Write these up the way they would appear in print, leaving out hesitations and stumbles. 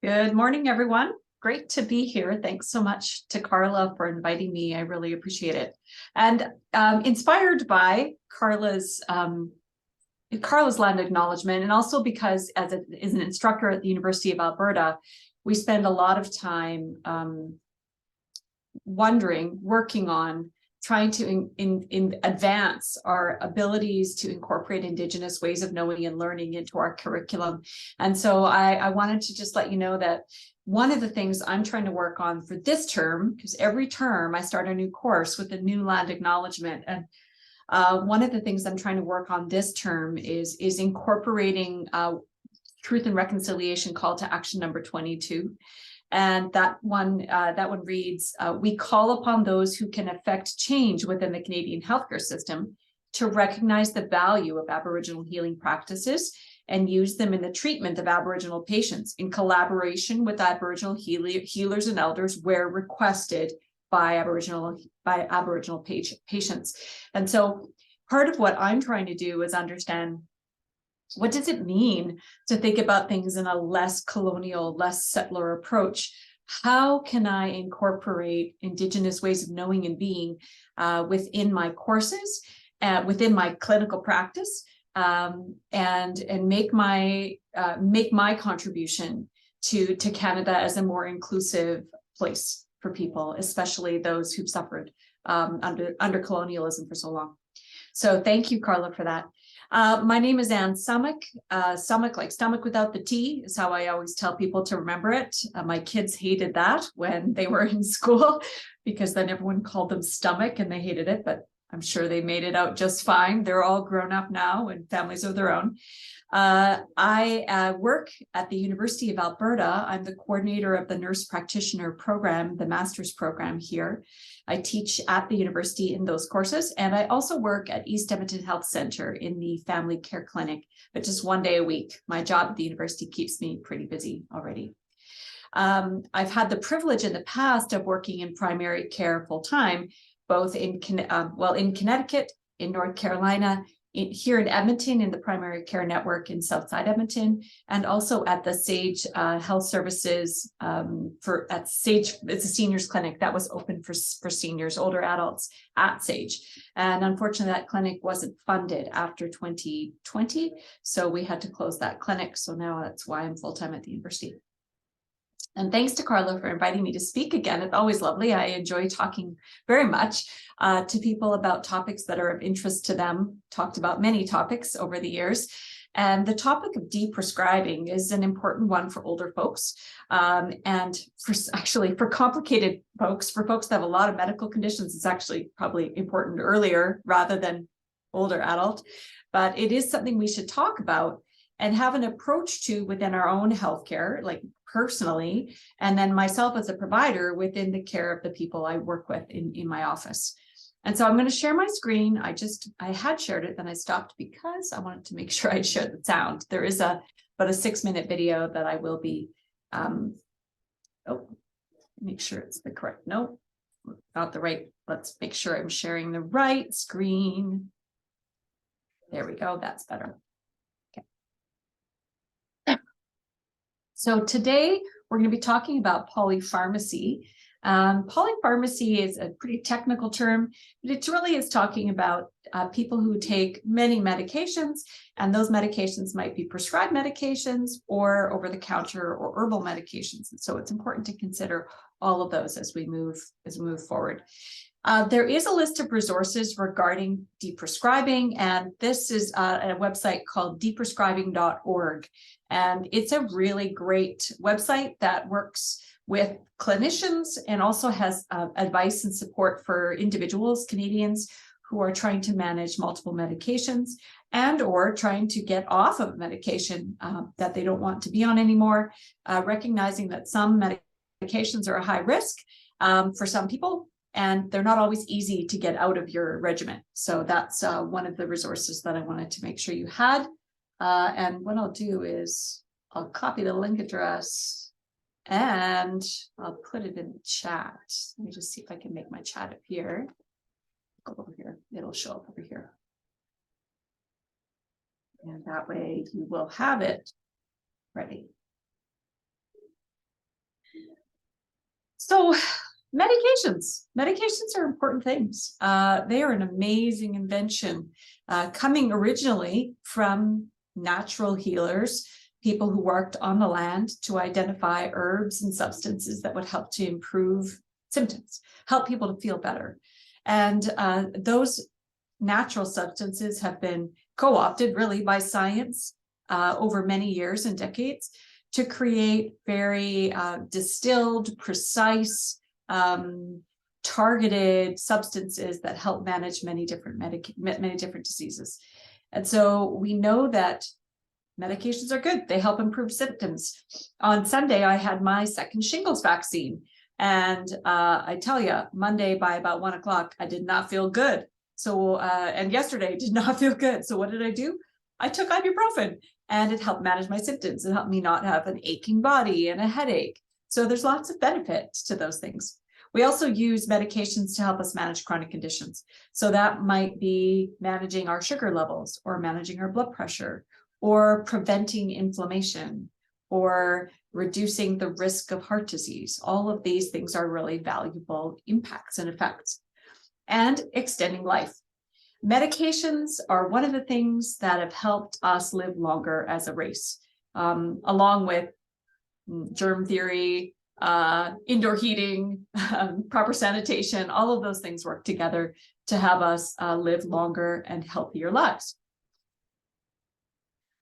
Good morning, everyone. Great to be here. Thanks so much to Carla for inviting me. I really appreciate it. And inspired by Carla's land acknowledgement, and also because as an instructor at the University of Alberta, we spend a lot of time working on trying to advance our abilities to incorporate Indigenous ways of knowing and learning into our curriculum. And so I wanted to just let you know that one of the things I'm trying to work on for this term, because every term I start a new course with a new land acknowledgement. And one of the things I'm trying to work on this term is incorporating Truth and Reconciliation Call to Action number 22. And that one reads, we call upon those who can affect change within the Canadian healthcare system to recognize the value of Aboriginal healing practices and use them in the treatment of Aboriginal patients in collaboration with Aboriginal healers and elders where requested by Aboriginal patients. And so part of what I'm trying to do is understand, what does it mean to think about things in a less colonial, less settler approach? How can I incorporate Indigenous ways of knowing and being within my courses, within my clinical practice, and make my contribution to Canada as a more inclusive place for people, especially those who've suffered under colonialism for so long. So thank you, Carla, for that. My name is Anne Summick. Summick, like stomach without the T, is how I always tell people to remember it. My kids hated that when they were in school because then everyone called them stomach and they hated it, but I'm sure they made it out just fine. They're all grown up now and families of their own. I work at the University of Alberta. I'm the coordinator of the nurse practitioner program, the master's program here. I teach at the university in those courses, and I also work at East Edmonton Health Centre in the family care clinic, but just one day a week. My job at the university keeps me pretty busy already. I've had the privilege in the past of working in primary care full-time, both in Connecticut, in North Carolina, here in Edmonton in the primary care network in Southside Edmonton, and also at the Sage Health Services at Sage. It's a seniors clinic that was open for seniors, older adults at Sage. And unfortunately, that clinic wasn't funded after 2020, so we had to close that clinic. So now that's why I'm full-time at the university. And thanks to Carla for inviting me to speak again. It's always lovely. I enjoy talking very much to people about topics that are of interest to them. Talked about many topics over the years. And the topic of deprescribing is an important one for older folks. And for complicated folks, for folks that have a lot of medical conditions, it's actually probably important earlier rather than older adult. But it is something we should talk about and have an approach to within our own healthcare, like personally, and then myself as a provider within the care of the people I work with in my office. And so I'm going to share my screen. I had shared it, then I stopped because I wanted to make sure I'd share the sound. There is about a 6-minute video that I will be, make sure it's the correct, no, not the right. Let's make sure I'm sharing the right screen. There we go, that's better. So today we're going to be talking about polypharmacy. Polypharmacy is a pretty technical term, but it really is talking about people who take many medications, and those medications might be prescribed medications or over-the-counter or herbal medications. And so it's important to consider all of those as we move forward. There is a list of resources regarding deprescribing, and this is a website called deprescribing.org. And it's a really great website that works with clinicians and also has advice and support for individuals, Canadians, who are trying to manage multiple medications and or trying to get off of medication that they don't want to be on anymore, recognizing that some medications are a high risk for some people, and they're not always easy to get out of your regimen. So that's one of the resources that I wanted to make sure you had. And what I'll do is I'll copy the link address and I'll put it in the chat. Let me just see if I can make my chat appear. Go over here. It'll show up over here. And that way you will have it ready. So medications are important things. They are an amazing invention, coming originally from natural healers, people who worked on the land to identify herbs and substances that would help to improve symptoms, help people to feel better. And those natural substances have been co-opted really by science over many years and decades to create very distilled, precise, targeted substances that help manage many different diseases. And so we know that medications are good. They help improve symptoms. On Sunday, I had my second shingles vaccine. And I tell you, Monday by about 1 o'clock, I did not feel good. So, and yesterday did not feel good. So what did I do? I took ibuprofen, and it helped manage my symptoms. It helped me not have an aching body and a headache. So there's lots of benefits to those things. We also use medications to help us manage chronic conditions. So that might be managing our sugar levels, or managing our blood pressure, or preventing inflammation, or reducing the risk of heart disease. All of these things are really valuable impacts and effects. And extending life. Medications are one of the things that have helped us live longer as a race, along with germ theory, indoor heating, proper sanitation. All of those things work together to have us live longer and healthier lives.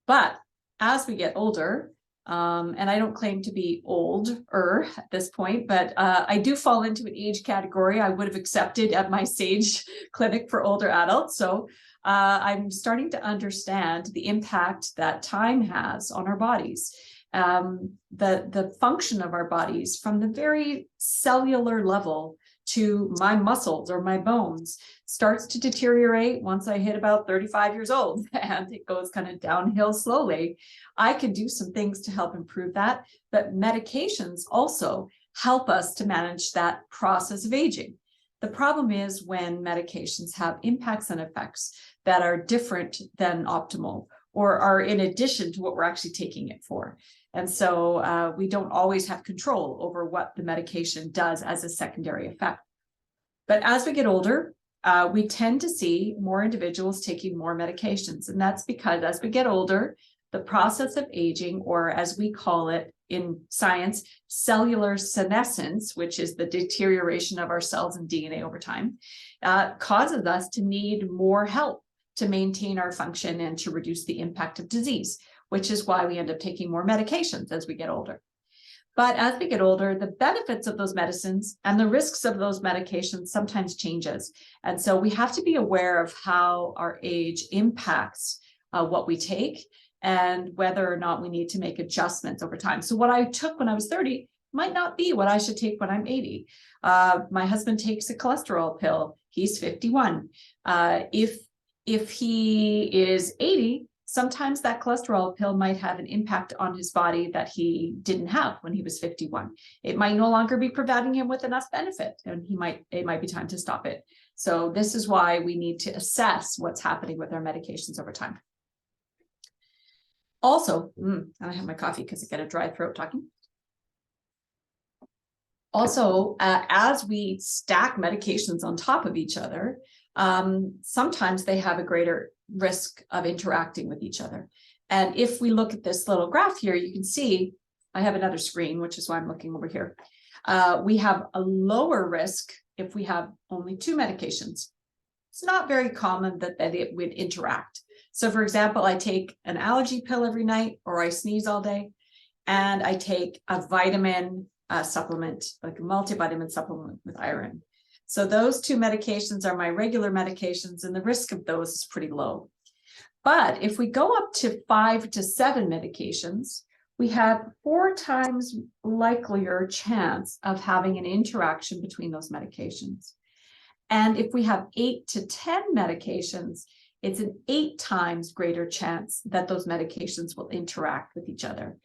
But as we get older, and I don't claim to be older at this point, but I do fall into an age category I would have accepted at my SAGE clinic for older adults. So I'm starting to understand the impact that time has on our bodies, the function of our bodies from the very cellular level to my muscles or my bones starts to deteriorate once I hit about 35 years old, and it goes kind of downhill slowly. I can do some things to help improve that, but medications also help us to manage that process of aging. The problem is when medications have impacts and effects that are different than optimal, or are in addition to what we're actually taking it for. And so we don't always have control over what the medication does as a secondary effect. But as we get older, we tend to see more individuals taking more medications. And that's because as we get older, the process of aging, or as we call it in science, cellular senescence, which is the deterioration of our cells and DNA over time, causes us to need more help to maintain our function and to reduce the impact of disease, which is why we end up taking more medications as we get older. But as we get older, the benefits of those medicines and the risks of those medications sometimes changes. And so we have to be aware of how our age impacts what we take, and whether or not we need to make adjustments over time. So what I took when I was 30 might not be what I should take when I'm 80. My husband takes a cholesterol pill. He's 51. If he is 80, sometimes that cholesterol pill might have an impact on his body that he didn't have when he was 51. It might no longer be providing him with enough benefit, and it might be time to stop it. So this is why we need to assess what's happening with our medications over time. Also, I have my coffee because I get a dry throat talking. Also, as we stack medications on top of each other, sometimes they have a greater risk of interacting with each other. And if we look at this little graph here, you can see, I have another screen, which is why I'm looking over here. We have a lower risk if we have only 2 medications. It's not very common that it would interact. So for example, I take an allergy pill every night, or I sneeze all day, and I take a vitamin supplement, like a multivitamin supplement with iron. So those 2 medications are my regular medications, and the risk of those is pretty low. But if we go up to 5 to 7 medications, we have 4 times likelier chance of having an interaction between those medications. And if we have 8 to 10 medications, it's an 8 times greater chance that those medications will interact with each other.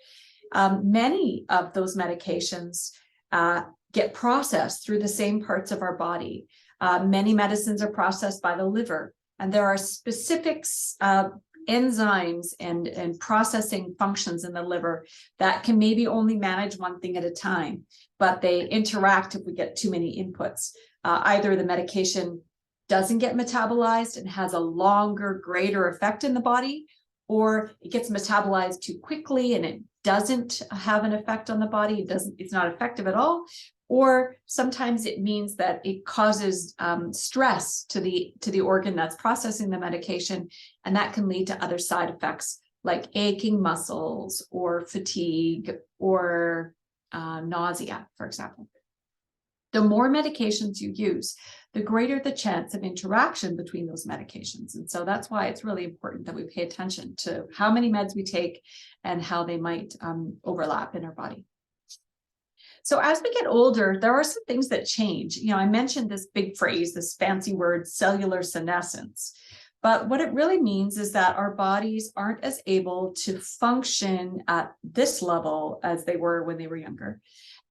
Many of those medications get processed through the same parts of our body. Many medicines are processed by the liver, and there are specific enzymes and processing functions in the liver that can maybe only manage one thing at a time, but they interact if we get too many inputs. Either the medication doesn't get metabolized and has a longer, greater effect in the body, or it gets metabolized too quickly and it doesn't have an effect on the body. It's not effective at all. Or sometimes it means that it causes stress to the organ that's processing the medication, and that can lead to other side effects like aching muscles or fatigue or nausea, for example. The more medications you use, the greater the chance of interaction between those medications. And so that's why it's really important that we pay attention to how many meds we take and how they might overlap in our body. So as we get older, there are some things that change. You know, I mentioned this big phrase, this fancy word, cellular senescence. But what it really means is that our bodies aren't as able to function at this level as they were when they were younger.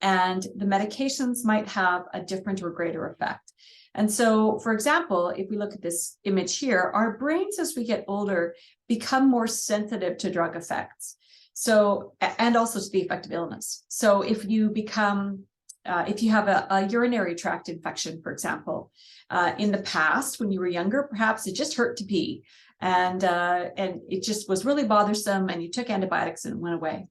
And the medications might have a different or greater effect. And so, for example, if we look at this image here, our brains as we get older become more sensitive to drug effects. So, and also to the effect of illness. So if you become, if you have a urinary tract infection, for example, in the past, when you were younger, perhaps it just hurt to pee and it just was really bothersome and you took antibiotics and it went away.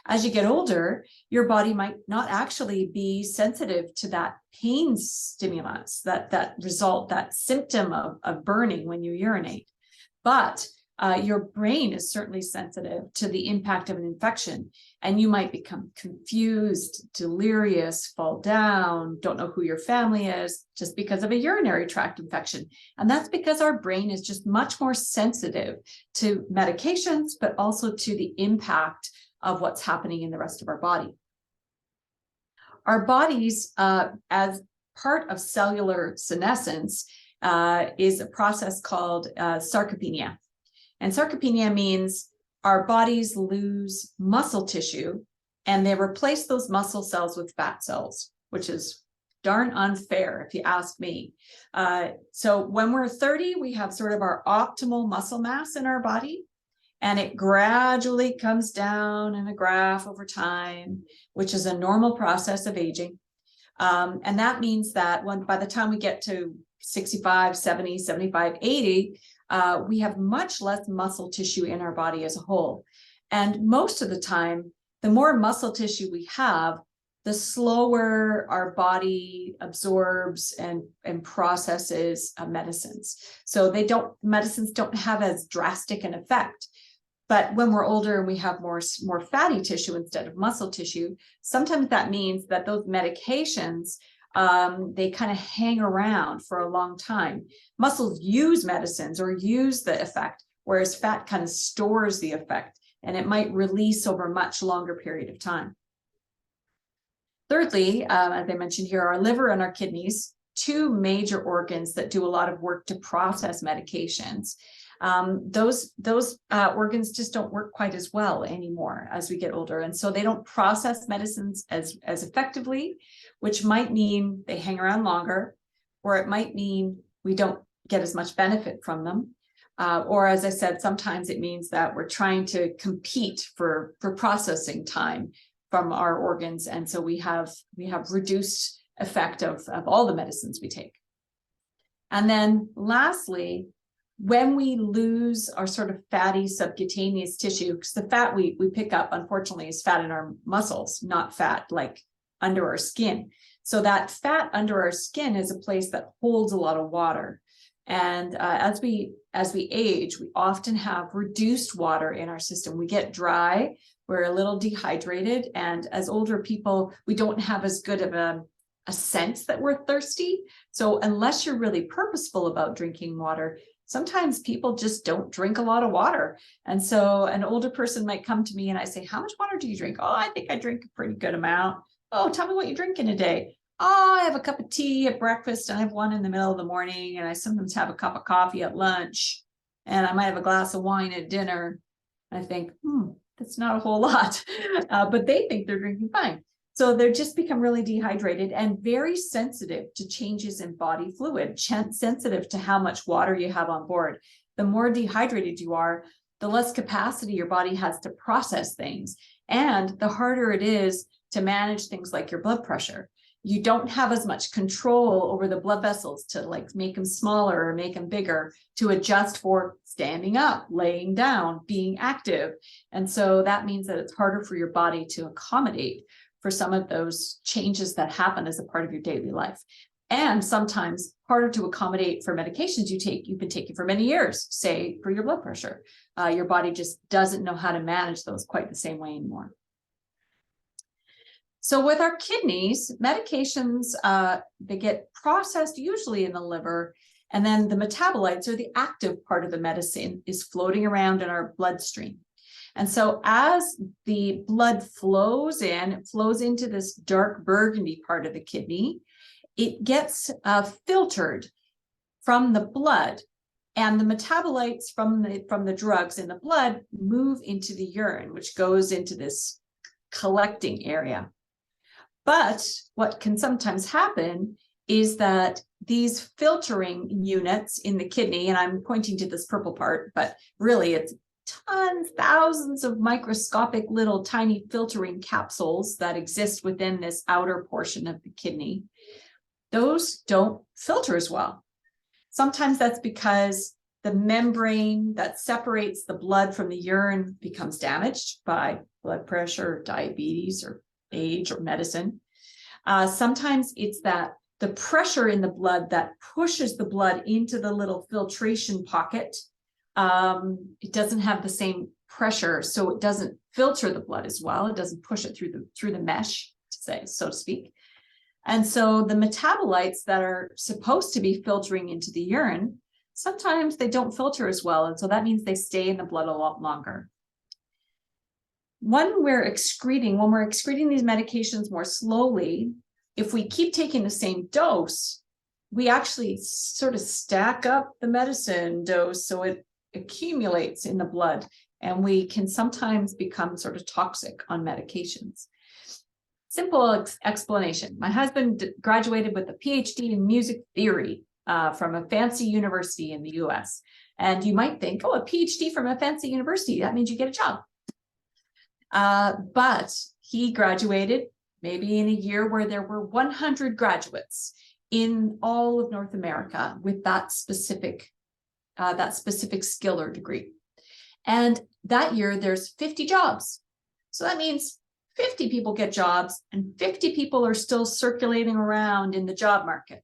As you get older, your body might not actually be sensitive to that pain stimulus, that result, that symptom of burning when you urinate. But your brain is certainly sensitive to the impact of an infection, and you might become confused, delirious, fall down, don't know who your family is, just because of a urinary tract infection. And that's because our brain is just much more sensitive to medications, but also to the impact of what's happening in the rest of our body. Our bodies, as part of cellular senescence, is a process called sarcopenia. And sarcopenia means our bodies lose muscle tissue and they replace those muscle cells with fat cells, which is darn unfair if you ask me. So when we're 30, we have sort of our optimal muscle mass in our body, and it gradually comes down in a graph over time, which is a normal process of aging. And that means that by the time we get to 65, 70, 75, 80, we have much less muscle tissue in our body as a whole. And most of the time, the more muscle tissue we have, the slower our body absorbs and processes medicines. So medicines don't have as drastic an effect. But when we're older and we have more fatty tissue instead of muscle tissue, sometimes that means that those medications, they kind of hang around for a long time. Muscles use medicines or use the effect, whereas fat kind of stores the effect, and it might release over a much longer period of time. Thirdly, as I mentioned here, our liver and our kidneys, two major organs that do a lot of work to process medications. Those organs just don't work quite as well anymore as we get older. And so they don't process medicines as effectively, which might mean they hang around longer, or it might mean we don't get as much benefit from them. Or as I said, sometimes it means that we're trying to compete for processing time from our organs. And so we have reduced effect of all the medicines we take. And then lastly, when we lose our sort of fatty subcutaneous tissue, because the fat we pick up, unfortunately, is fat in our muscles, not fat like under our skin. So that fat under our skin is a place that holds a lot of water. And as we age, we often have reduced water in our system. We get dry, we're a little dehydrated, and as older people, we don't have as good of a sense that we're thirsty. So unless you're really purposeful about drinking water, sometimes people just don't drink a lot of water. And so an older person might come to me and I say, how much water do you drink? Oh, I think I drink a pretty good amount. Oh, tell me what you drink in a day. Oh, I have a cup of tea at breakfast and I have one in the middle of the morning. And I sometimes have a cup of coffee at lunch. And I might have a glass of wine at dinner. And I think, that's not a whole lot. But they think they're drinking fine. So they're just become really dehydrated and very sensitive to changes in body fluid, sensitive to how much water you have on board. the more dehydrated you are, the less capacity your body has to process things, and the harder it is to manage things like your blood pressure. You don't have as much control over the blood vessels to like make them smaller or make them bigger, to adjust for standing up, laying down, being active. And so that means that it's harder for your body to accommodate for some of those changes that happen as a part of your daily life. And sometimes harder to accommodate for medications you've been taking for many years, say for your blood pressure. Your body just doesn't know how to manage those quite the same way anymore. So with our kidneys, medications, they get processed usually in the liver, and then the metabolites, or the active part of the medicine, is floating around in our bloodstream. And so as the blood flows in, it flows into this dark burgundy part of the kidney, it gets filtered from the blood, and the metabolites from the drugs in the blood move into the urine, which goes into this collecting area. But what can sometimes happen is that these filtering units in the kidney, and I'm pointing to this purple part, but really it's tons, thousands of microscopic little tiny filtering capsules that exist within this outer portion of the kidney. Those don't filter as well. Sometimes that's because the membrane that separates the blood from the urine becomes damaged by blood pressure, diabetes, or age, or medicine. Sometimes it's that the pressure in the blood that pushes the blood into the little filtration pocket, it doesn't have the same pressure, so it doesn't filter the blood as well. It doesn't push it through the mesh, so to speak. And so the metabolites that are supposed to be filtering into the urine, sometimes they don't filter as well, and so that means they stay in the blood a lot longer. When we're excreting these medications more slowly, if we keep taking the same dose, we actually sort of stack up the medicine dose so it accumulates in the blood, and we can sometimes become sort of toxic on medications. Simple explanation. My husband graduated with a PhD in music theory from a fancy university in the US. And you might think, oh, a PhD from a fancy university, that means you get a job. But he graduated maybe in a year where there were 100 graduates in all of North America with that specific skill or degree. And that year there's 50 jobs. So that means 50 people get jobs and 50 people are still circulating around in the job market.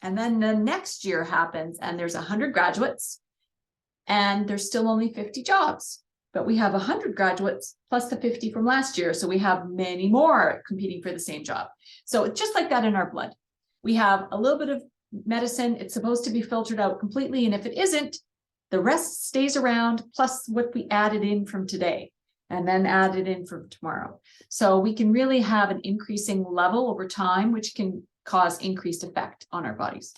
And then the next year happens and there's 100 graduates and there's still only 50 jobs. But we have 100 graduates plus the 50 from last year. So we have many more competing for the same job. So it's just like that in our blood. We have a little bit of medicine. It's supposed to be filtered out completely. And if it isn't, the rest stays around, plus what we added in from today and then added in from tomorrow. So we can really have an increasing level over time, which can cause increased effect on our bodies.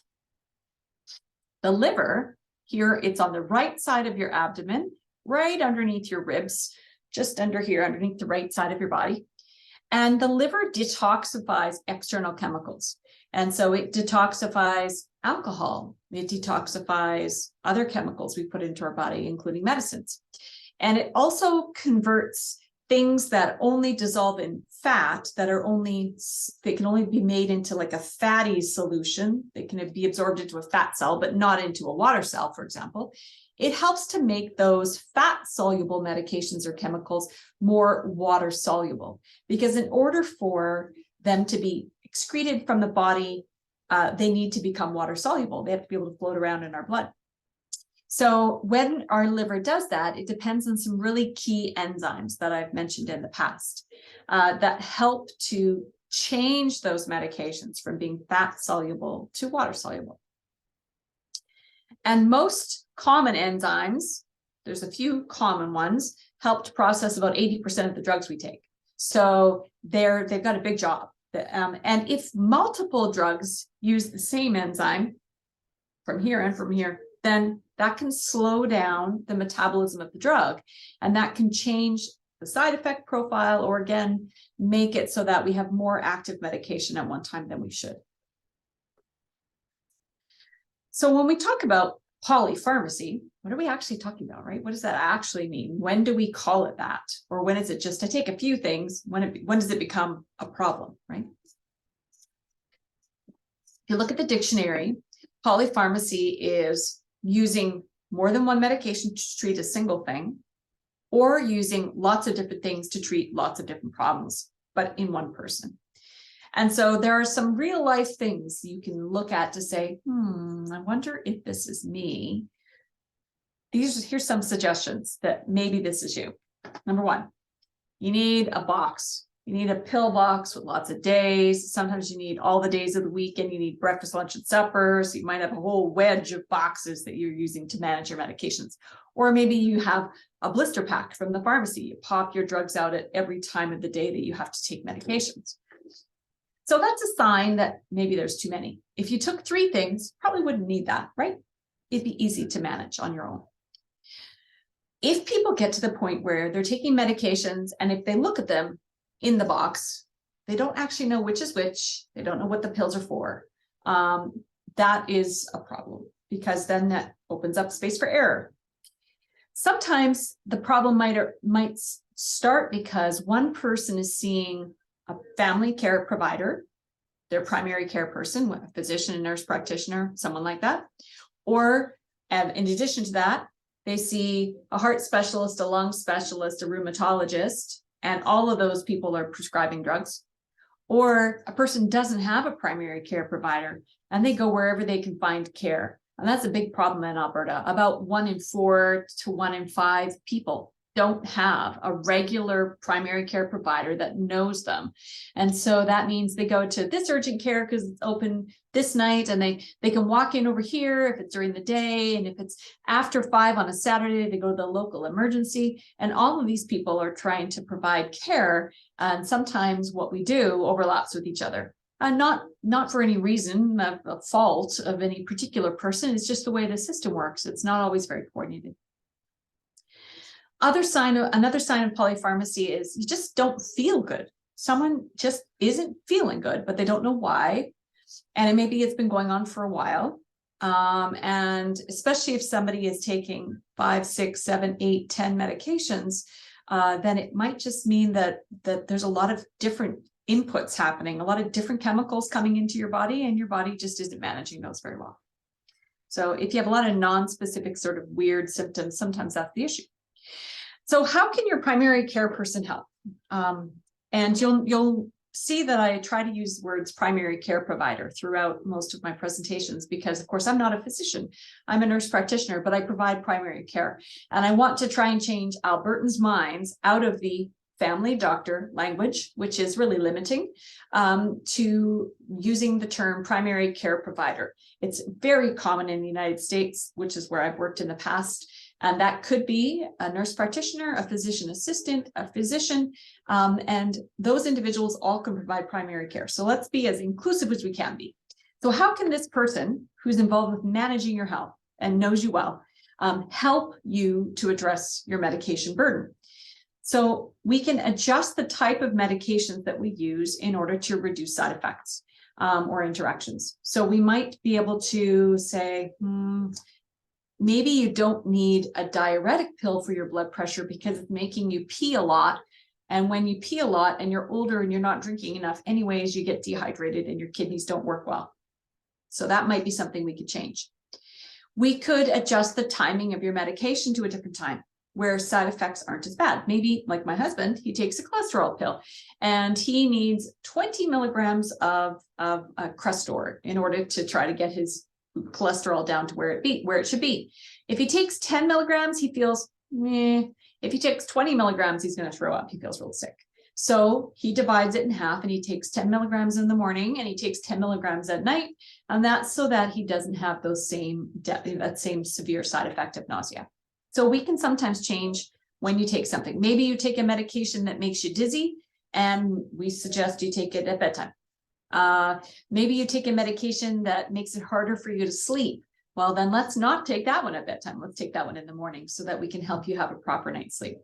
The liver, here, it's on the right side of your abdomen, right underneath your ribs, just under here, underneath the right side of your body. And the liver detoxifies external chemicals. And so it detoxifies alcohol. It detoxifies other chemicals we put into our body, including medicines. And it also converts things that only dissolve in fat, they can only be made into like a fatty solution. They can be absorbed into a fat cell, but not into a water cell, for example. It helps to make those fat-soluble medications or chemicals more water-soluble, because in order for them to be excreted from the body, they need to become water-soluble. They have to be able to float around in our blood. So when our liver does that, it depends on some really key enzymes that I've mentioned in the past that help to change those medications from being fat-soluble to water-soluble. And most common enzymes, there's a few common ones, help to process about 80% of the drugs we take. So they've got a big job. And if multiple drugs use the same enzyme from here and from here, then that can slow down the metabolism of the drug. And that can change the side effect profile, or again, make it so that we have more active medication at one time than we should. So when we talk about Polypharmacy, what are we actually talking about, right? What does that actually mean? When do we call it that? Or when is it just to take a few things? When does it become a problem, right? If you look at the dictionary, polypharmacy is using more than one medication to treat a single thing, or using lots of different things to treat lots of different problems, but in one person. And so there are some real life things you can look at to say, I wonder if this is me. Here's some suggestions that maybe this is you. Number one, you need a box. You need a pill box with lots of days. Sometimes you need all the days of the week, and you need breakfast, lunch, and supper. So you might have a whole wedge of boxes that you're using to manage your medications. Or maybe you have a blister pack from the pharmacy. You pop your drugs out at every time of the day that you have to take medications. So that's a sign that maybe there's too many. If you took 3 things, probably wouldn't need that, right? It'd be easy to manage on your own. If people get to the point where they're taking medications, and if they look at them in the box, they don't actually know which is which, they don't know what the pills are for, that is a problem, because then that opens up space for error. Sometimes the problem might start because one person is seeing a family care provider, their primary care person, a physician, a nurse practitioner, someone like that. Or in addition to that, they see a heart specialist, a lung specialist, a rheumatologist, and all of those people are prescribing drugs. Or a person doesn't have a primary care provider and they go wherever they can find care. And that's a big problem in Alberta. About 1 in 4 to 1 in 5 people don't have a regular primary care provider that knows them. And so that means they go to this urgent care because it's open this night, and they can walk in over here if it's during the day, and if it's after 5 on a Saturday, they go to the local emergency. And all of these people are trying to provide care, and sometimes what we do overlaps with each other. Not for any reason, a fault of any particular person. It's just the way the system works. It's not always very coordinated. Another sign of polypharmacy is you just don't feel good. Someone just isn't feeling good, but they don't know why. And maybe it's been going on for a while. And especially if somebody is taking 5, 6, 7, 8, 10 medications, then it might just mean that there's a lot of different inputs happening, a lot of different chemicals coming into your body, and your body just isn't managing those very well. So if you have a lot of non-specific sort of weird symptoms, sometimes that's the issue. So how can your primary care person help? And you'll see that I try to use words primary care provider throughout most of my presentations, because of course I'm not a physician, I'm a nurse practitioner, but I provide primary care. And I want to try and change Albertans' minds out of the family doctor language, which is really limiting, to using the term primary care provider. It's very common in the United States, which is where I've worked in the past. And that could be a nurse practitioner, a physician assistant, a physician, and those individuals all can provide primary care. So let's be as inclusive as we can be. So how can this person who's involved with managing your health and knows you well, help you to address your medication burden? So we can adjust the type of medications that we use in order to reduce side effects or interactions. So we might be able to say, maybe you don't need a diuretic pill for your blood pressure because it's making you pee a lot. And when you pee a lot and you're older and you're not drinking enough anyways, you get dehydrated and your kidneys don't work well. So that might be something we could change. We could adjust the timing of your medication to a different time where side effects aren't as bad. Maybe like my husband, he takes a cholesterol pill and he needs 20 milligrams of Crestor in order to try to get his cholesterol down to where it should be. If he takes 10 milligrams, he feels meh. If he takes 20 milligrams, he's going to throw up. He feels real sick. So he divides it in half and he takes 10 milligrams in the morning and he takes 10 milligrams at night. And that's so that he doesn't have that same severe side effect of nausea. So we can sometimes change when you take something. Maybe you take a medication that makes you dizzy and we suggest you take it at bedtime. Maybe you take a medication that makes it harder for you to sleep. Well, then let's not take that one at bedtime. Let's take that one in the morning so that we can help you have a proper night's sleep.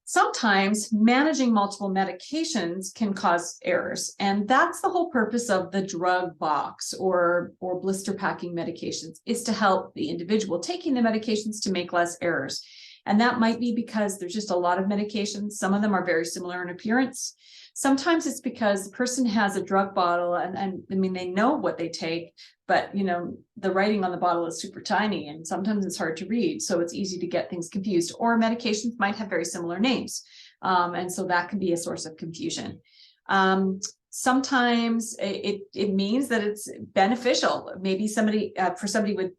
Sometimes managing multiple medications can cause errors, and that's the whole purpose of the drug box or blister packing medications, is to help the individual taking the medications to make less errors. And that might be because there's just a lot of medications. Some of them are very similar in appearance. Sometimes it's because the person has a drug bottle and I mean, they know what they take, but you know, the writing on the bottle is super tiny and sometimes it's hard to read. So it's easy to get things confused, or medications might have very similar names. And so that can be a source of confusion. Sometimes it means that it's beneficial. Maybe somebody, for somebody with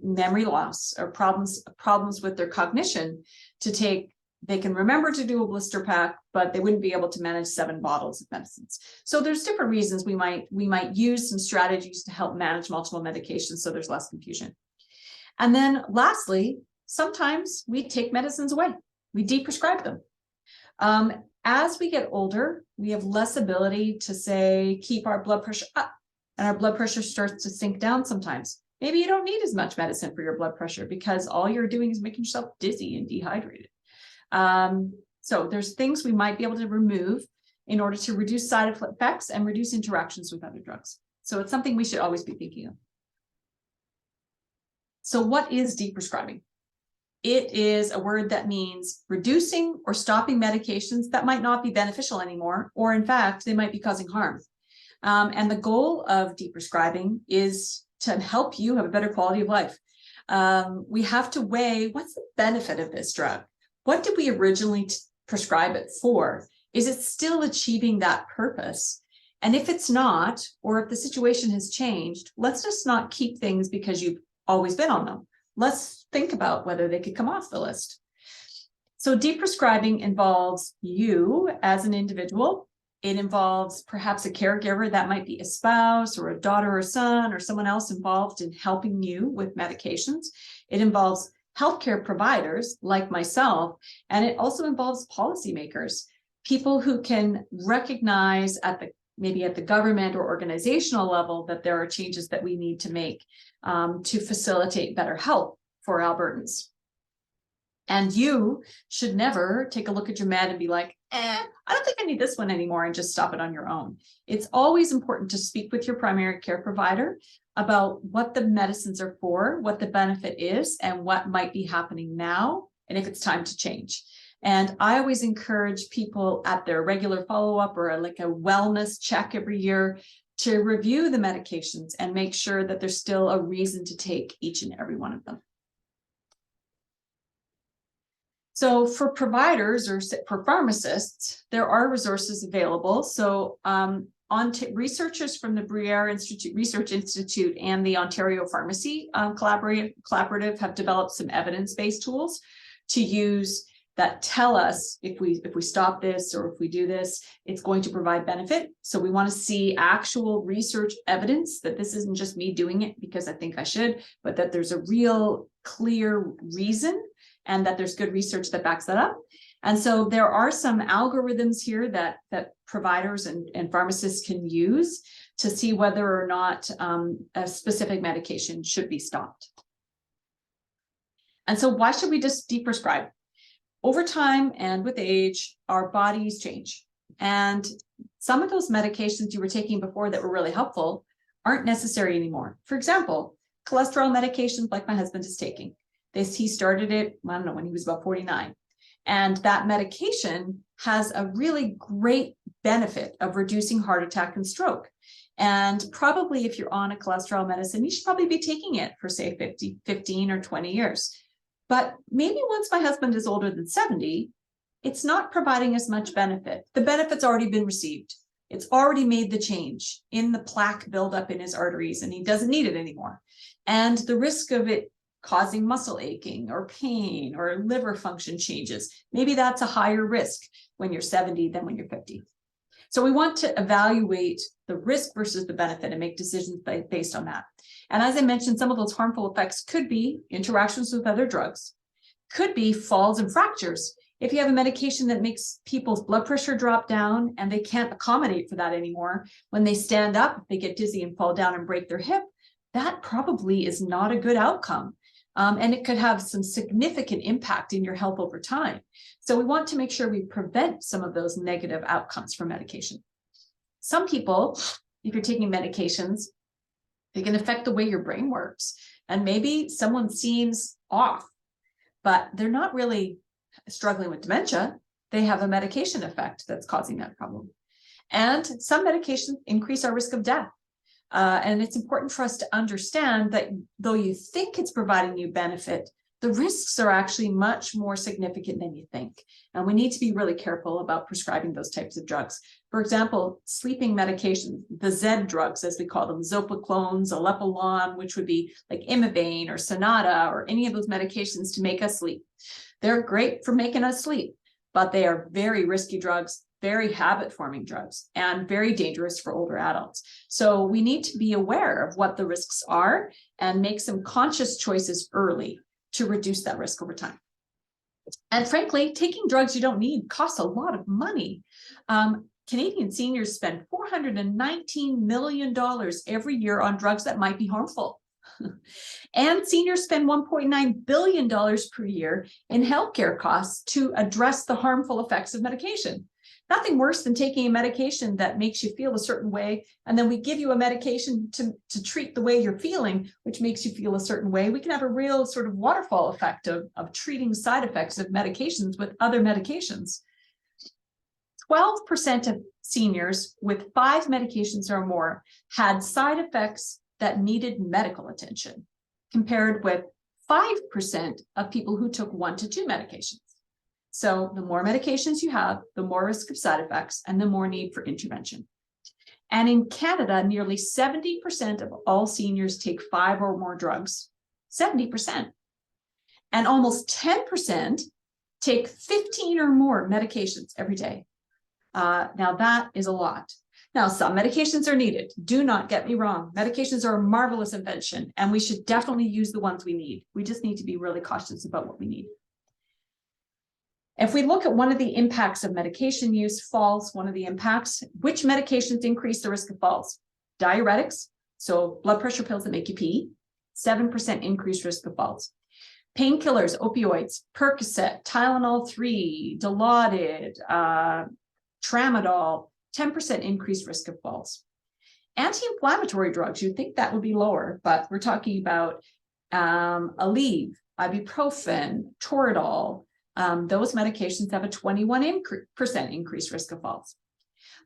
memory loss or problems with their cognition, to take, they can remember to do a blister pack, but they wouldn't be able to manage 7 bottles of medicines. So there's different reasons we might use some strategies to help manage multiple medications so there's less confusion. And then lastly, sometimes we take medicines away. We deprescribe them. As we get older, we have less ability to, say, keep our blood pressure up, and our blood pressure starts to sink down sometimes. Maybe you don't need as much medicine for your blood pressure because all you're doing is making yourself dizzy and dehydrated. So there's things we might be able to remove in order to reduce side effects and reduce interactions with other drugs. So it's something we should always be thinking of. So what is deprescribing? It is a word that means reducing or stopping medications that might not be beneficial anymore, or in fact, they might be causing harm. And the goal of deprescribing is to help you have a better quality of life. We have to weigh, what's the benefit of this drug? What did we originally prescribe it for? Is it still achieving that purpose? And if it's not, or if the situation has changed, let's just not keep things because you've always been on them. Let's think about whether they could come off the list. So deprescribing involves you as an individual. It involves perhaps a caregiver, that might be a spouse or a daughter or son or someone else involved in helping you with medications. It involves healthcare providers like myself, and it also involves policymakers, people who can recognize maybe at the government or organizational level that there are changes that we need to make to facilitate better health for Albertans. And you should never take a look at your med and be like, I don't think I need this one anymore, and just stop it on your own. It's always important to speak with your primary care provider about what the medicines are for, what the benefit is, and what might be happening now, and if it's time to change. And I always encourage people at their regular follow-up or like a wellness check every year to review the medications and make sure that there's still a reason to take each and every one of them. So for providers or for pharmacists, there are resources available. So researchers from the Bruyere Research Institute and the Ontario Pharmacy Collaborative have developed some evidence-based tools to use that tell us if we stop this or if we do this, it's going to provide benefit. So we want to see actual research evidence that this isn't just me doing it because I think I should, but that there's a real clear reason and that there's good research that backs that up. And so there are some algorithms here that providers and pharmacists can use to see whether or not a specific medication should be stopped. And so why should we just deprescribe? Over time and with age, our bodies change. And some of those medications you were taking before that were really helpful aren't necessary anymore. For example, cholesterol medications like my husband is taking. He started it, I don't know, when he was about 49. And that medication has a really great benefit of reducing heart attack and stroke. And probably if you're on a cholesterol medicine, you should probably be taking it for, say, 15 or 20 years. But maybe once my husband is older than 70, it's not providing as much benefit. The benefit's already been received. It's already made the change in the plaque buildup in his arteries, and he doesn't need it anymore. And the risk of it causing muscle aching or pain or liver function changes, maybe that's a higher risk when you're 70 than when you're 50. So we want to evaluate the risk versus the benefit and make decisions based on that. And as I mentioned, some of those harmful effects could be interactions with other drugs, could be falls and fractures. If you have a medication that makes people's blood pressure drop down and they can't accommodate for that anymore, when they stand up, they get dizzy and fall down and break their hip, that probably is not a good outcome. And it could have some significant impact in your health over time. So we want to make sure we prevent some of those negative outcomes from medication. Some people, if you're taking medications, they can affect the way your brain works. And maybe someone seems off, but they're not really struggling with dementia. They have a medication effect that's causing that problem. And some medications increase our risk of death. And it's important for us to understand that though you think it's providing you benefit, the risks are actually much more significant than you think. And we need to be really careful about prescribing those types of drugs. For example, sleeping medications, the Z drugs, as we call them, zopiclones, aleplon, which would be like imivane or Sonata or any of those medications to make us sleep. They're great for making us sleep, but they are very risky drugs, very habit-forming drugs, and very dangerous for older adults. So we need to be aware of what the risks are and make some conscious choices early to reduce that risk over time. And frankly, taking drugs you don't need costs a lot of money. Canadian seniors spend $419 million every year on drugs that might be harmful. And seniors spend $1.9 billion per year in healthcare costs to address the harmful effects of medication. Nothing worse than taking a medication that makes you feel a certain way, and then we give you a medication to treat the way you're feeling, which makes you feel a certain way. We can have a real sort of waterfall effect of treating side effects of medications with other medications. 12% of seniors with 5 medications or more had side effects that needed medical attention, compared with 5% of people who took 1 to 2 medications. So the more medications you have, the more risk of side effects and the more need for intervention. And in Canada, nearly 70% of all seniors take 5 or more drugs, 70%. And almost 10% take 15 or more medications every day. Now that is a lot. Now, some medications are needed. Do not get me wrong. Medications are a marvelous invention, and we should definitely use the ones we need. We just need to be really cautious about what we need. If we look at one of the impacts of medication use, falls, one of the impacts, which medications increase the risk of falls? Diuretics, so blood pressure pills that make you pee, 7% increased risk of falls. Painkillers, opioids, Percocet, Tylenol 3, Dilaudid, Tramadol, 10% increased risk of falls. Anti-inflammatory drugs, you'd think that would be lower, but we're talking about Aleve, ibuprofen, Toradol. Those medications have a 21% increased risk of falls.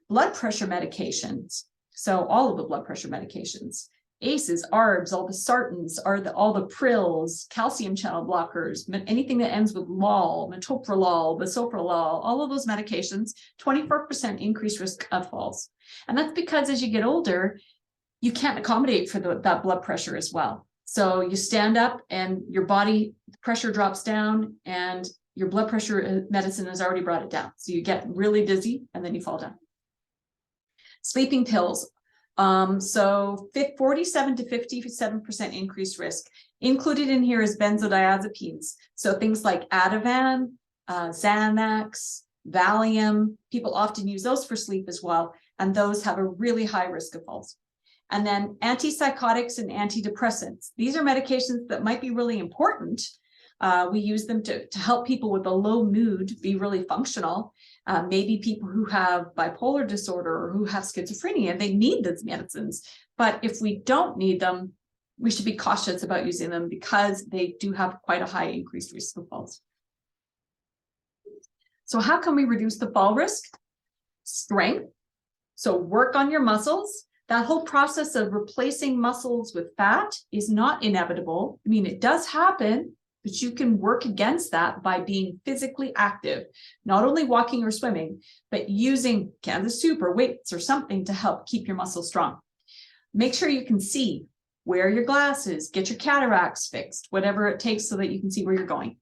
Blood pressure medications, so all of the blood pressure medications, ACEs, ARBs, all the sartans, all the prils, calcium channel blockers, anything that ends with lol, metoprolol, bisoprolol, all of those medications, 24% increased risk of falls. And that's because as you get older, you can't accommodate for that blood pressure as well. So you stand up and your body pressure drops down and your blood pressure medicine has already brought it down. So you get really dizzy and then you fall down. Sleeping pills. So 47 to 57% increased risk. Included in here is benzodiazepines. So things like Ativan, Xanax, Valium, people often use those for sleep as well. And those have a really high risk of falls. And then antipsychotics and antidepressants. These are medications that might be really important. We use them to help people with a low mood be really functional. Maybe people who have bipolar disorder or who have schizophrenia, they need these medicines. But if we don't need them, we should be cautious about using them because they do have quite a high increased risk of falls. So how can we reduce the fall risk? Strength. So work on your muscles. That whole process of replacing muscles with fat is not inevitable. I mean, it does happen, but you can work against that by being physically active, not only walking or swimming, but using cans of soup or weights or something to help keep your muscles strong. Make sure you can see, wear your glasses, get your cataracts fixed, whatever it takes so that you can see where you're going.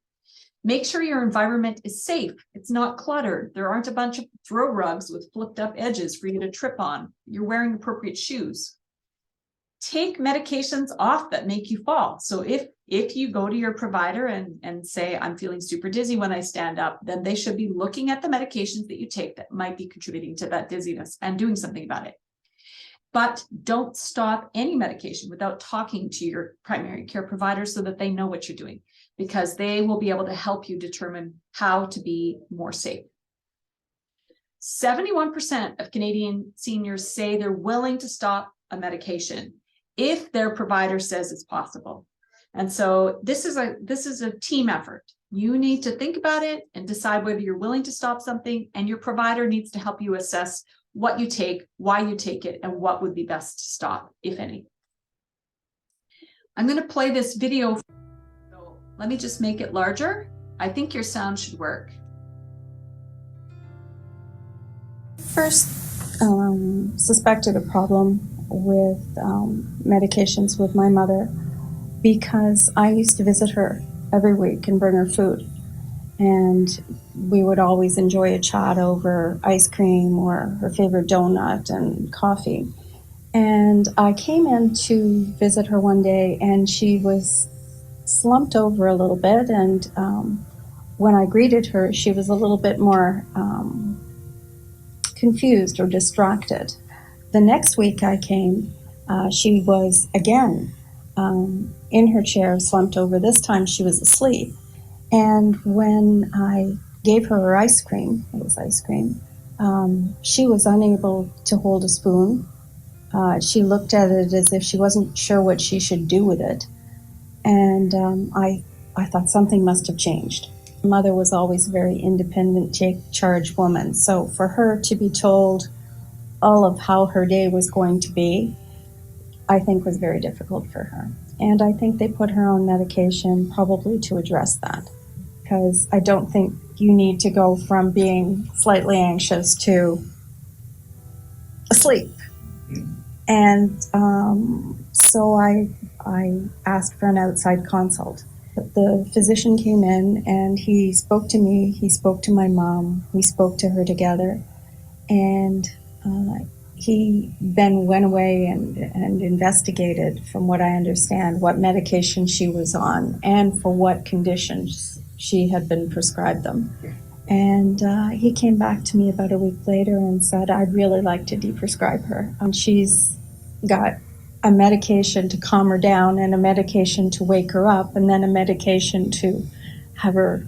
Make sure your environment is safe. It's not cluttered. There aren't a bunch of throw rugs with flipped up edges for you to trip on. You're wearing appropriate shoes. Take medications off that make you fall. So if you go to your provider and say, I'm feeling super dizzy when I stand up, then they should be looking at the medications that you take that might be contributing to that dizziness and doing something about it. But don't stop any medication without talking to your primary care provider so that they know what you're doing, because they will be able to help you determine how to be more safe. 71% of Canadian seniors say they're willing to stop a medication if their provider says it's possible. And so this is a team effort. You need to think about it and decide whether you're willing to stop something, and your provider needs to help you assess what you take, why you take it, and what would be best to stop, if any. I'm going to play this video. So let me just make it larger. I think your sound should work. First, suspected a problem with medications with my mother because I used to visit her every week and bring her food. And we would always enjoy a chat over ice cream or her favorite donut and coffee. And I came in to visit her one day, and she was slumped over a little bit. And when I greeted her, she was a little bit more confused or distracted. The next week I came, she was again in her chair, slumped over. This time she was asleep. And when I gave her ice cream, it was ice cream, she was unable to hold a spoon. She looked at it as if she wasn't sure what she should do with it. And I thought something must have changed. Mother was always a very independent, take charge woman. So for her to be told all of how her day was going to be, I think was very difficult for her. And I think they put her on medication probably to address that, because I don't think you need to go from being slightly anxious to asleep. And so I asked for an outside consult. The physician came in and he spoke to me, he spoke to my mom, we spoke to her together, and he then went away and investigated, from what I understand, what medication she was on and for what conditions she had been prescribed them. And he came back to me about a week later and said, I'd really like to deprescribe her. She's got a medication to calm her down and a medication to wake her up, and then a medication to have her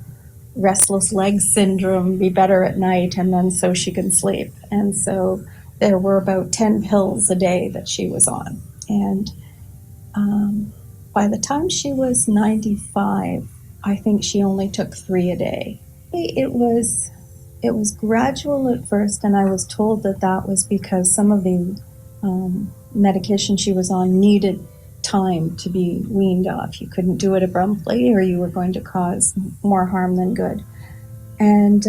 restless leg syndrome be better at night, and then so she can sleep. And so there were about 10 pills a day that she was on. And by the time she was 95, I think she only took 3 a day. It was gradual at first, and I was told that that was because some of the medication she was on needed time to be weaned off. You couldn't do it abruptly, or you were going to cause more harm than good. And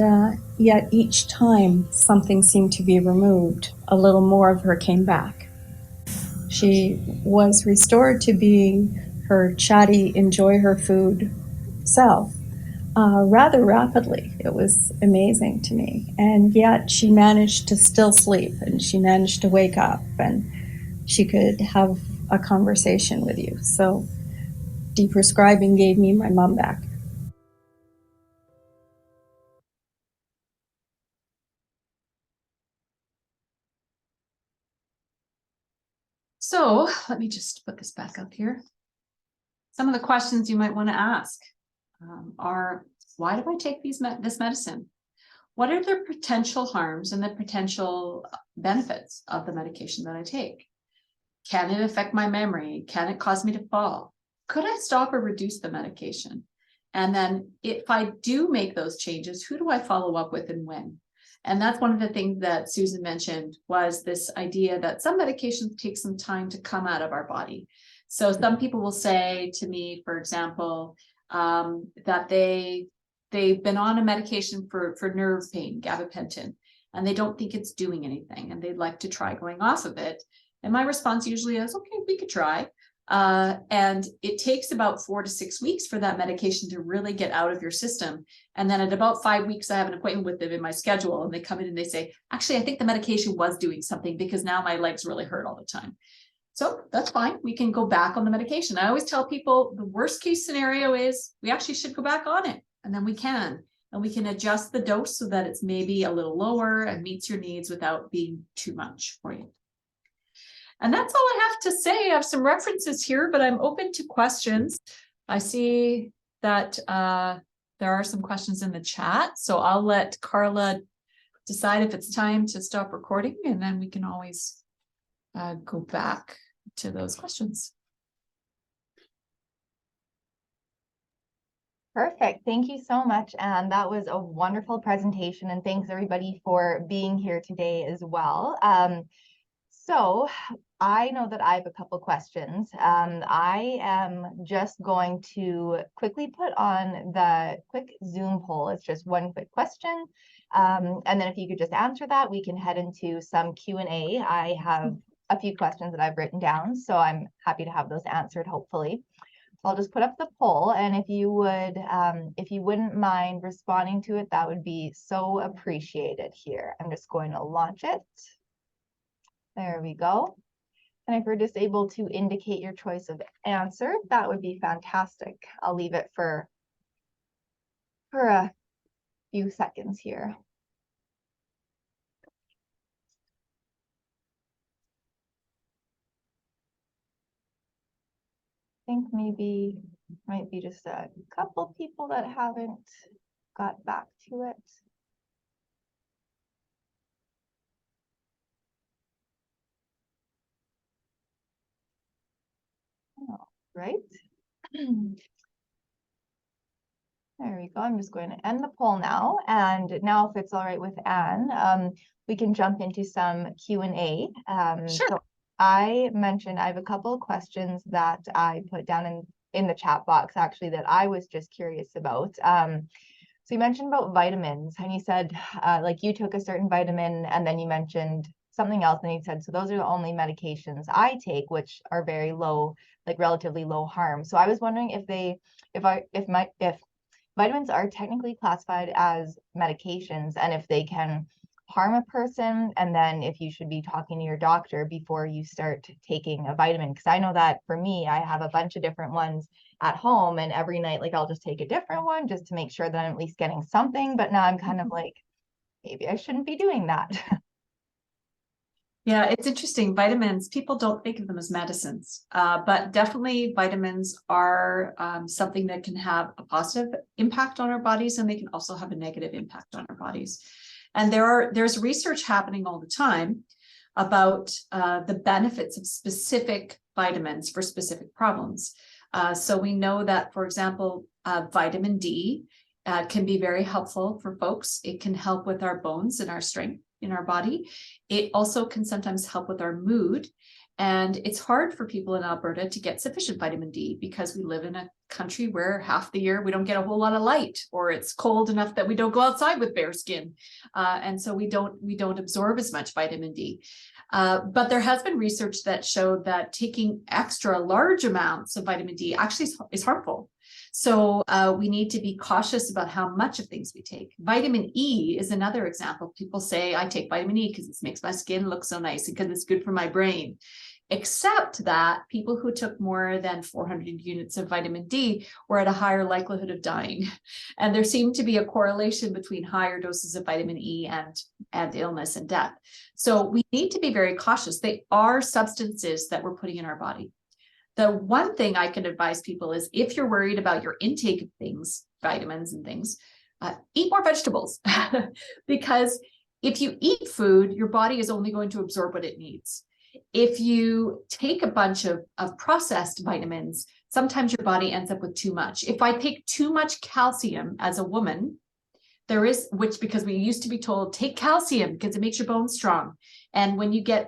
yet each time something seemed to be removed, a little more of her came back. She was restored to being her chatty, enjoy her food self rather rapidly. It was amazing to me. And yet she managed to still sleep, and she managed to wake up, and she could have a conversation with you. So deprescribing gave me my mom back. So let me just put this back up here. Some of the questions you might want to ask are, why do I take this medicine? What are the potential harms and the potential benefits of the medication that I take? Can it affect my memory? Can it cause me to fall? Could I stop or reduce the medication? And then if I do make those changes, who do I follow up with and when? And that's one of the things that Susan mentioned, was this idea that some medications take some time to come out of our body. So some people will say to me, for example, that they've been on a medication for nerve pain, gabapentin, and they don't think it's doing anything, and they'd like to try going off of it. And my response usually is, okay, we could try. And it takes about 4 to 6 weeks for that medication to really get out of your system. And then at about 5 weeks, I have an appointment with them in my schedule, and they come in and they say, actually, I think the medication was doing something, because now my legs really hurt all the time. So that's fine. We can go back on the medication. I always tell people the worst case scenario is we actually should go back on it, and then we can adjust the dose so that it's maybe a little lower and meets your needs without being too much for you. And that's all I have to say. I have some references here, but I'm open to questions. I see that there are some questions in the chat, so I'll let Carla decide if it's time to stop recording, and then we can always go back to those questions. Perfect. Thank you so much. And that was a wonderful presentation. And thanks everybody for being here today as well. So I know that I have a couple questions. I am just going to quickly put on the quick Zoom poll. It's just one quick question. And then if you could just answer that, we can head into some Q&A. I have a few questions that I've written down, so I'm happy to have those answered, hopefully. So I'll just put up the poll, and if you wouldn't mind responding to it, that would be so appreciated here. I'm just going to launch it. There we go. And if you're just able to indicate your choice of answer, that would be fantastic. I'll leave it for a few seconds here. I think maybe might be just a couple people that haven't got back to it. All right. There we go. I'm just going to end the poll now. And now if it's all right with Anne, we can jump into some Q&A. Sure. So I mentioned I have a couple of questions that I put down in the chat box, actually, that I was just curious about. So you mentioned about vitamins, and you said like you took a certain vitamin, and then you mentioned something else, and you said, so those are the only medications I take, which are very low, like relatively low harm. So I was wondering if vitamins are technically classified as medications, and if they can harm a person, and then if you should be talking to your doctor before you start taking a vitamin. Because I know that for me, I have a bunch of different ones at home, and every night, like, I'll just take a different one just to make sure that I'm at least getting something. But now I'm kind of like, maybe I shouldn't be doing that. Yeah, it's interesting. Vitamins, people don't think of them as medicines, but definitely vitamins are something that can have a positive impact on our bodies, and they can also have a negative impact on our bodies. And there's research happening all the time about the benefits of specific vitamins for specific problems. So we know that, for example, vitamin D can be very helpful for folks. It can help with our bones and our strength in our body. It also can sometimes help with our mood. And it's hard for people in Alberta to get sufficient vitamin D because we live in a country where half the year we don't get a whole lot of light, or it's cold enough that we don't go outside with bare skin. And so we don't absorb as much vitamin D. But there has been research that showed that taking extra large amounts of vitamin D actually is harmful. So we need to be cautious about how much of things we take. Vitamin E is another example. People say, I take vitamin E because it makes my skin look so nice and because it's good for my brain. Except that people who took more than 400 units of vitamin D were at a higher likelihood of dying. And there seemed to be a correlation between higher doses of vitamin E and illness and death. So we need to be very cautious. They are substances that we're putting in our body. The one thing I can advise people is, if you're worried about your intake of things, vitamins and things, eat more vegetables. Because if you eat food, your body is only going to absorb what it needs. If you take a bunch of processed vitamins, sometimes your body ends up with too much. If I take too much calcium as a woman, because we used to be told, take calcium because it makes your bones strong. And when you go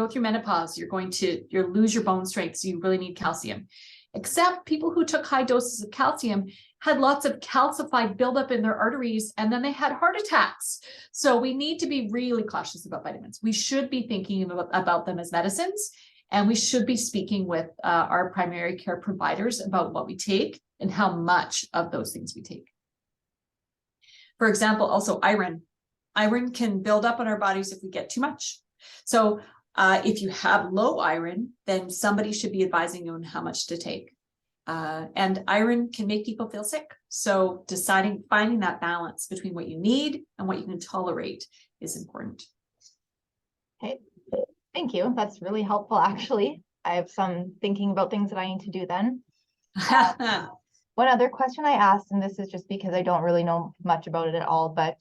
through menopause, you'll lose your bone strength. So you really need calcium. Except people who took high doses of calcium had lots of calcified buildup in their arteries, and then they had heart attacks. So we need to be really cautious about vitamins. We should be thinking about them as medicines, and we should be speaking with our primary care providers about what we take and how much of those things we take. For example, also iron. Iron can build up in our bodies if we get too much. So if you have low iron, then somebody should be advising you on how much to take. And iron can make people feel sick. So finding that balance between what you need and what you can tolerate is important. Okay. Thank you. That's really helpful, actually. I have some thinking about things that I need to do then. One other question I asked, and this is just because I don't really know much about it at all, but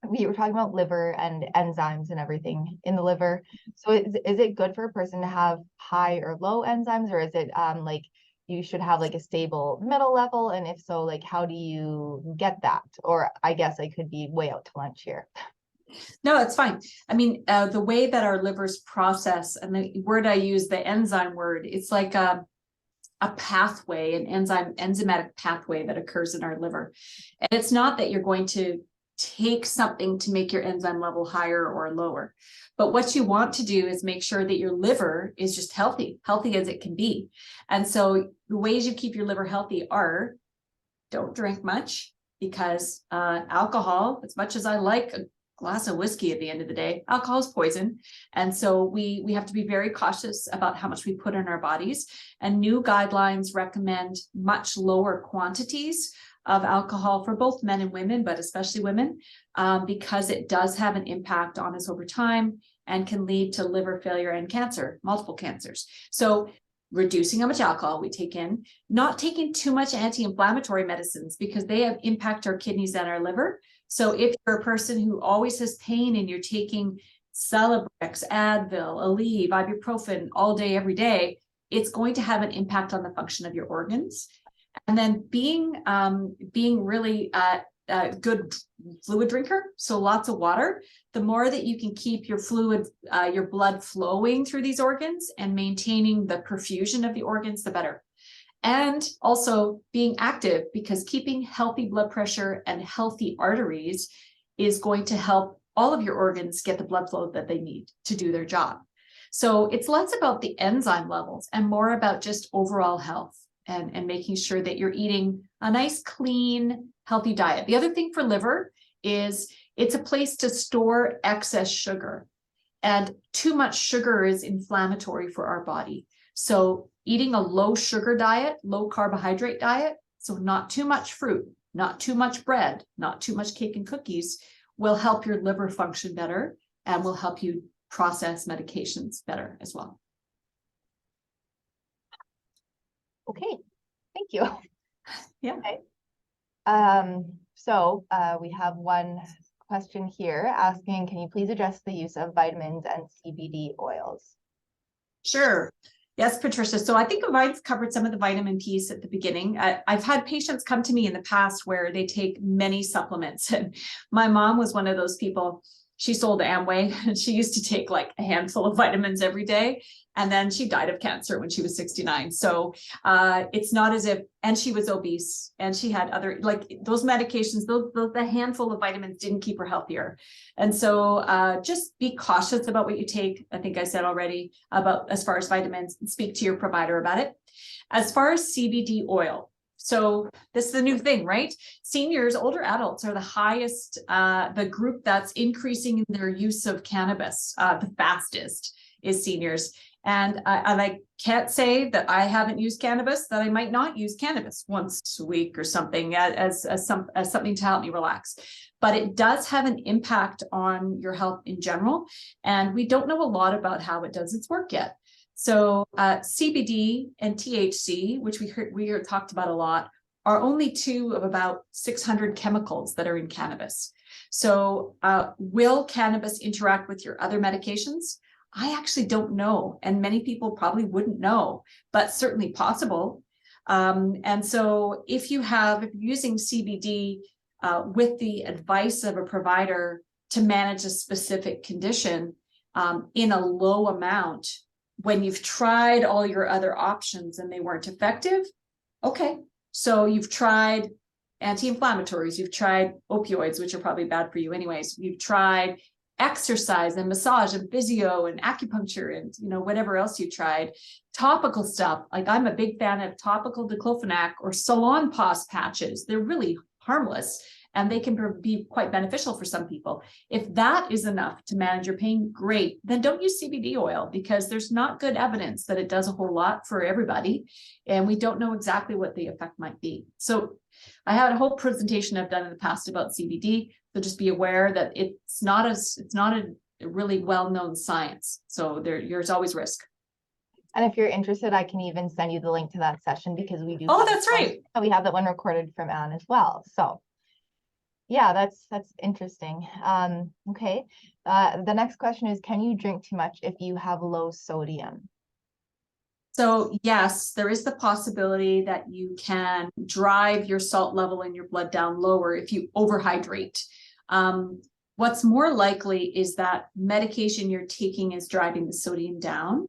we were talking about liver and enzymes and everything in the liver. So is it good for a person to have high or low enzymes, or is it like you should have like a stable middle level? And if so, like how do you get that? Or I guess I could be way out to lunch here. No, it's fine. I mean, the way that our livers process, and the word I use, the enzyme word, it's like a pathway, an enzymatic pathway that occurs in our liver. And it's not that you're going to take something to make your enzyme level higher or lower. But what you want to do is make sure that your liver is just healthy as it can be. And so the ways you keep your liver healthy are, don't drink much, because alcohol, as much as I like a glass of whiskey at the end of the day, alcohol is poison. And so we have to be very cautious about how much we put in our bodies. And new guidelines recommend much lower quantities of alcohol for both men and women, but especially women, because it does have an impact on us over time and can lead to liver failure and cancer, multiple cancers. So reducing how much alcohol we take in, not taking too much anti-inflammatory medicines, because they have impact our kidneys and our liver. So if you're a person who always has pain and you're taking Celebrex, Advil, Aleve, ibuprofen all day, every day, it's going to have an impact on the function of your organs. And then being really a good fluid drinker, so lots of water, the more that you can keep your fluid, your blood flowing through these organs and maintaining the perfusion of the organs, the better. And also being active, because keeping healthy blood pressure and healthy arteries is going to help all of your organs get the blood flow that they need to do their job. So it's less about the enzyme levels and more about just overall health and making sure that you're eating a nice, clean, healthy diet. The other thing for liver is it's a place to store excess sugar, and too much sugar is inflammatory for our body. So eating a low sugar diet, low carbohydrate diet, so not too much fruit, not too much bread, not too much cake and cookies, will help your liver function better and will help you process medications better as well. Okay, thank you. Yeah. Okay. So we have one question here asking, can you please address the use of vitamins and CBD oils? Sure. Yes, Patricia. So I think I've covered some of the vitamin piece at the beginning. I've had patients come to me in the past where they take many supplements. And my mom was one of those people. She sold Amway and she used to take like a handful of vitamins every day. And then she died of cancer when she was 69. So it's not as if, and she was obese and she had other, like those medications, the handful of vitamins didn't keep her healthier. And so just be cautious about what you take. I think I said already about as far as vitamins, speak to your provider about it. As far as CBD oil, so this is a new thing, right? Seniors, older adults are the highest, the group that's increasing in their use of cannabis, the fastest is seniors. And I can't say that I haven't used cannabis, that I might not use cannabis once a week or something as something to help me relax. But it does have an impact on your health in general. And we don't know a lot about how it does its work yet. So CBD and THC, which we heard talked about a lot, are only two of about 600 chemicals that are in cannabis. So will cannabis interact with your other medications? I actually don't know. And many people probably wouldn't know, but certainly possible. And so if you're using CBD with the advice of a provider to manage a specific condition in a low amount, when you've tried all your other options and they weren't effective, okay. So you've tried anti-inflammatories, you've tried opioids, which are probably bad for you anyways. You've tried exercise and massage and physio and acupuncture and whatever else you tried, topical stuff. Like I'm a big fan of topical diclofenac or Salonpas patches. They're really harmless and they can be quite beneficial for some people. If that is enough to manage your pain, great. Then don't use CBD oil, because there's not good evidence that it does a whole lot for everybody. And we don't know exactly what the effect might be. So I had a whole presentation I've done in the past about CBD. So just be aware that it's not really well-known science. So there's always risk. And if you're interested, I can even send you the link to that session, because we do. Oh, that's right. We have that one recorded from Anne as well. So yeah, that's interesting. Okay. The next question is, can you drink too much if you have low sodium? So yes, there is the possibility that you can drive your salt level in your blood down lower if you overhydrate. What's more likely is that medication you're taking is driving the sodium down.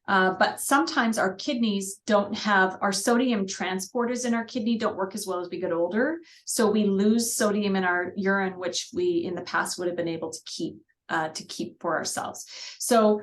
But sometimes our kidneys don't have, our sodium transporters in our kidney don't work as well as we get older. So we lose sodium in our urine, which we in the past would have been able to keep for ourselves. So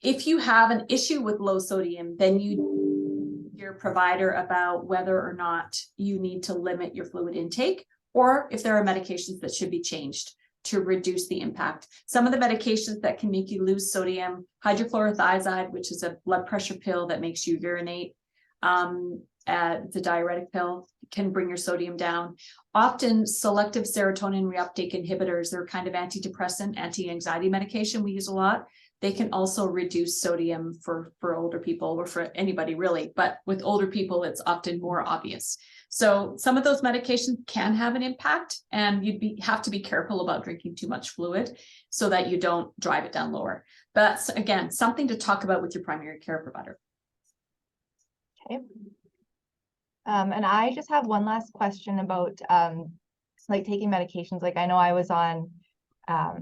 if you have an issue with low sodium, then you your provider about whether or not you need to limit your fluid intake, or if there are medications that should be changed to reduce the impact. Some of the medications that can make you lose sodium, hydrochlorothiazide, which is a blood pressure pill that makes you urinate, it's a diuretic pill, can bring your sodium down. Often selective serotonin reuptake inhibitors, they're kind of antidepressant, anti-anxiety medication we use a lot. They can also reduce sodium for older people, or for anybody really, but with older people, it's often more obvious. So some of those medications can have an impact, and have to be careful about drinking too much fluid so that you don't drive it down lower. But that's, again, something to talk about with your primary care provider. Okay. And I just have one last question about like taking medications. Like I know I was on, I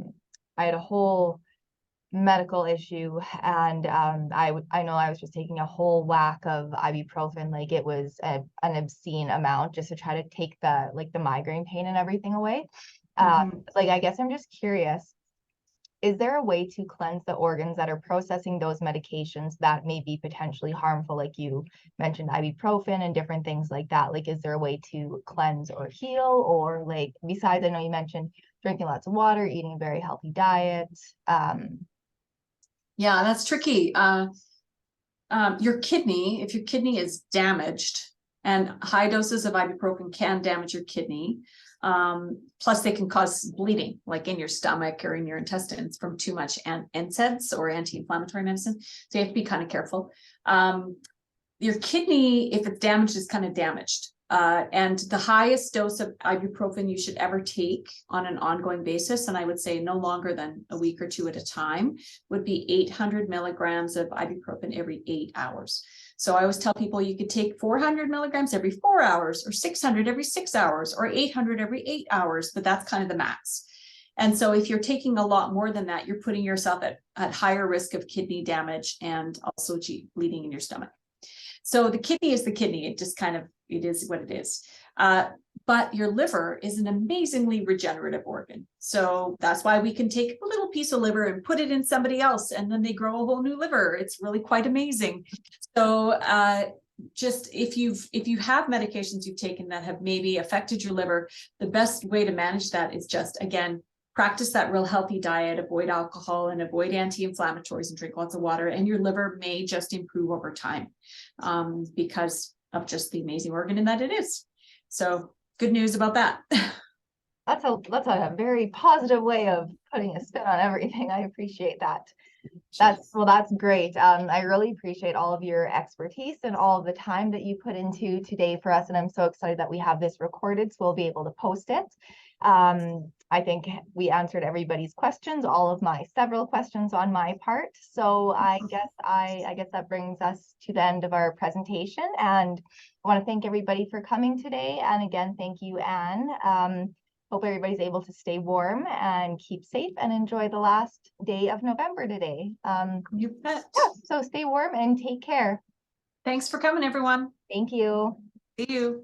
had a whole medical issue, and I know I was just taking a whole whack of ibuprofen, like it was an obscene amount, just to try to take the migraine pain and everything away. Like I guess I'm just curious, is there a way to cleanse the organs that are processing those medications that may be potentially harmful? Like you mentioned ibuprofen and different things like that. Like, is there a way to cleanse or heal? Or like, besides, I know you mentioned drinking lots of water, eating a very healthy diet. Yeah, that's tricky. Your kidney, if your kidney is damaged, and high doses of ibuprofen can damage your kidney. Plus they can cause bleeding, like in your stomach or in your intestines from too much NSAIDs or anti-inflammatory medicine. So you have to be kind of careful. Your kidney, if it's damaged, is kind of damaged. And the highest dose of ibuprofen you should ever take on an ongoing basis, and I would say no longer than a week or two at a time, would be 800 milligrams of ibuprofen every 8 hours. So I always tell people you could take 400 milligrams every 4 hours, or 600 every 6 hours, or 800 every 8 hours, but that's kind of the max. And so if you're taking a lot more than that, you're putting yourself at higher risk of kidney damage and also bleeding in your stomach. So the kidney is the kidney. It just kind of, it is what it is. But your liver is an amazingly regenerative organ. So that's why we can take a little piece of liver and put it in somebody else, and then they grow a whole new liver. It's really quite amazing. So just if you have medications you've taken that have maybe affected your liver, the best way to manage that is just, again, practice that real healthy diet, avoid alcohol and avoid anti-inflammatories, and drink lots of water, and your liver may just improve over time because of just the amazing organ in that it is. So good news about that. That's a very positive way of putting a spin on everything. I appreciate that. That's great. I really appreciate all of your expertise and all of the time that you put into today for us. And I'm so excited that we have this recorded, so we'll be able to post it. I think we answered everybody's questions, all of my several questions on my part. So I guess that brings us to the end of our presentation. And I want to thank everybody for coming today. And again, thank you, Anne. Hope everybody's able to stay warm and keep safe and enjoy the last day of November today. You bet. Yeah, so stay warm and take care. Thanks for coming, everyone. Thank you. See you.